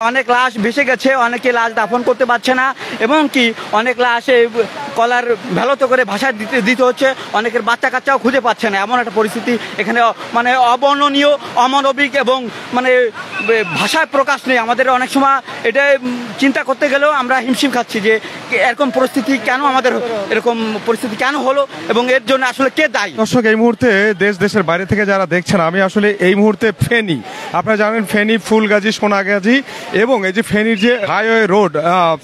অনেক লাশ ভেসে গেছে, অনেকে লাশ দাফন করতে পারছে না এবং কি অনেক লাশে কলার ভ্যালতো করে ভাষা দিতে হচ্ছে, অনেকের বাচ্চা কাচ্চাও খুঁজে পাচ্ছে না। এমন একটা পরিস্থিতি এখানে মানে অবর্ণনীয়, অমানবিক এবং মানে ভাষায় প্রকাশ নেই। আমাদের অনেক সময় এটা চিন্তা করতে গেলেও আমরা হিমশিম খাচ্ছি যে এরকম পরিস্থিতি কেন, আমাদের এরকম পরিস্থিতি কেন হলো এবং এর জন্য আসলে কে দায়ী। দর্শক, এই মুহূর্তে দেশের বাইরে থেকে যারা দেখছেন, আমি আসলে এই মুহূর্তে ফেনী, আপনারা জানেন ফেনী, ফুলগাজী, সোনাগাজী এবং এই যে ফেনীর যে হাইওয়ে রোড,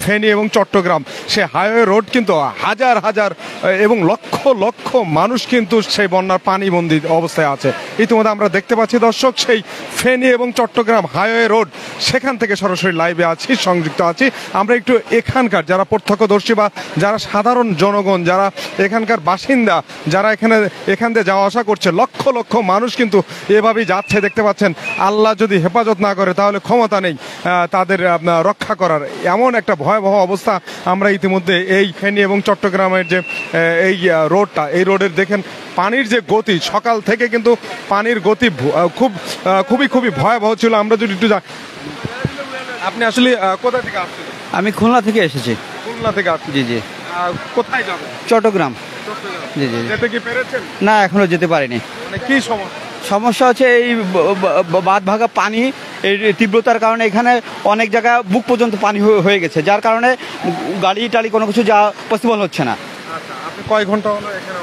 ফেনী এবং চট্টগ্রাম, সে হাইওয়ে রোড কিন্তু হাজার হাজার এবং লক্ষ লক্ষ মানুষ কিন্তু সেই বন্যার পানিবন্দী অবস্থায় আছে। ইতিমধ্যে আমরা দেখতে পাচ্ছি দর্শক, সেই ফেনী এবং চট্টগ্রাম হাইওয়ে রোড, সেখান থেকে সরাসরি লাইভে আছি, সংযুক্ত আছি। আমরা একটু এখানকার যারা প্রত্যক্ষদর্শী বা যারা সাধারণ জনগণ, যারা এখানকার বাসিন্দা, যারা এখান দিয়ে যাওয়া আসা করছে, লক্ষ লক্ষ মানুষ কিন্তু এভাবেই যাচ্ছে, দেখতে পাচ্ছেন। আল্লাহ যদি হেফাজত না করে তাহলে ক্ষমতা নেই তাদের রক্ষা করার। এমন একটা ভয়াবহ অবস্থা আমরা ইতিমধ্যে এই ফেনী এবং চট্টগ্রামের যে এই রোডটা, এই রোডের দেখেন পানির যে গতি, সকাল থেকে কিন্তু পানির গতি খুবই ভয়াবহ ছিল। আমরা যদি একটু আপনি আসলে কোথা থেকে আসছেন? আমি খুলনা থেকে এসেছি। খুলনা থেকে আসছেন? জি জি। কোথায় যাবেন? চট্টগ্রাম। জি জি। যেতে কি পেরেছেন? না, এখনো যেতে পারিনি। মানে কি সমস্যা হচ্ছে এই বাঁধ ভাঙা পানি, এই তীব্রতার কারণে এখানে অনেক জায়গায় বুক পর্যন্ত পানি হয়ে গেছে, যার কারণে গাড়ি টাড়ি কোনো কিছু যাওয়া পসিবল হচ্ছে না। আপনি কয় ঘন্টা হলো এখানে?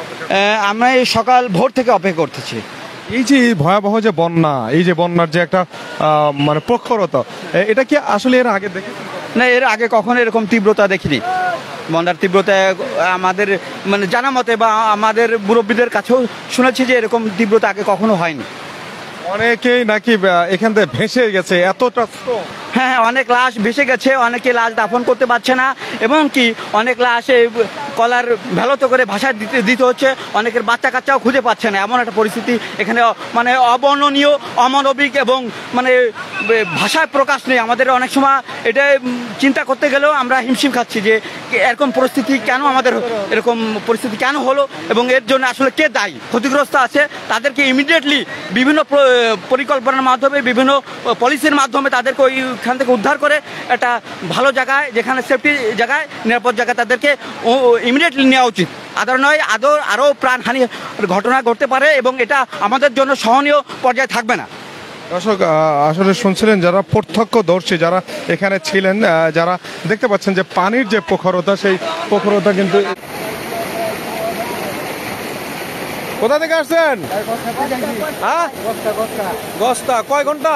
আমরা এই সকাল ভোর থেকে অপেক্ষা করতেছি। এই যে ভয়াবহ যে বন্যা, এই যে বন্যার যে একটা মানে প্রখরতা, এটা কি আসলে এর আগে দেখেছেন? না, এর আগে কখনো এরকম তীব্রতা দেখিনি। বন্যার তীব্রতা আমাদের মানে জানা মতে বা আমাদের মুরব্বীদের কাছেও শুনেছি যে এরকম তীব্রতা আগে কখনো হয়নি। অনেকেই নাকি এখান থেকে ভেসে গেছে, এতটা। হ্যাঁ, অনেক লাশ ভেসে গেছে, অনেকে লাশ দাফন করতে পারছে না এবং কি অনেক লাশে কলার ভ্যালতো করে ভাষা দিতে হচ্ছে, অনেকের বাচ্চা কাচ্চাও খুঁজে পাচ্ছে না। এমন একটা পরিস্থিতি এখানে মানে অবর্ণনীয়, অমানবিক এবং মানে ভাষায় প্রকাশ নেই। আমাদের অনেক সময় এটা চিন্তা করতে গেলেও আমরা হিমশিম খাচ্ছি যে এরকম পরিস্থিতি কেন, আমাদের এরকম পরিস্থিতি কেন হলো এবং এর জন্য আসলে কে দায়ী। ক্ষতিগ্রস্ত আছে তাদেরকে ইমিডিয়েটলি বিভিন্ন পরিকল্পনার মাধ্যমে, বিভিন্ন পলিসির মাধ্যমে তাদেরকে ওইখান থেকে উদ্ধার করে একটা ভালো জায়গায়, যেখানে সেফটি জায়গায়, নিরাপদ জায়গায় তাদেরকে ইমিডিয়েটলি নেওয়া উচিত। নয় আরও প্রাণহানি ঘটনা ঘটতে পারে এবং এটা আমাদের জন্য সহনীয় পর্যায়ে থাকবে না। দর্শক, আসলে শুনছিলেন যারা প্রত্যক্ষদর্শী, যারা এখানে ছিলেন, যারা দেখতে পাচ্ছেন যে পানির যে প্রখরতা, সেই প্রখরতা কিন্তু। কোথা থেকে আসছেন? হ্যাঁ, গস্তা। কয় ঘন্টা?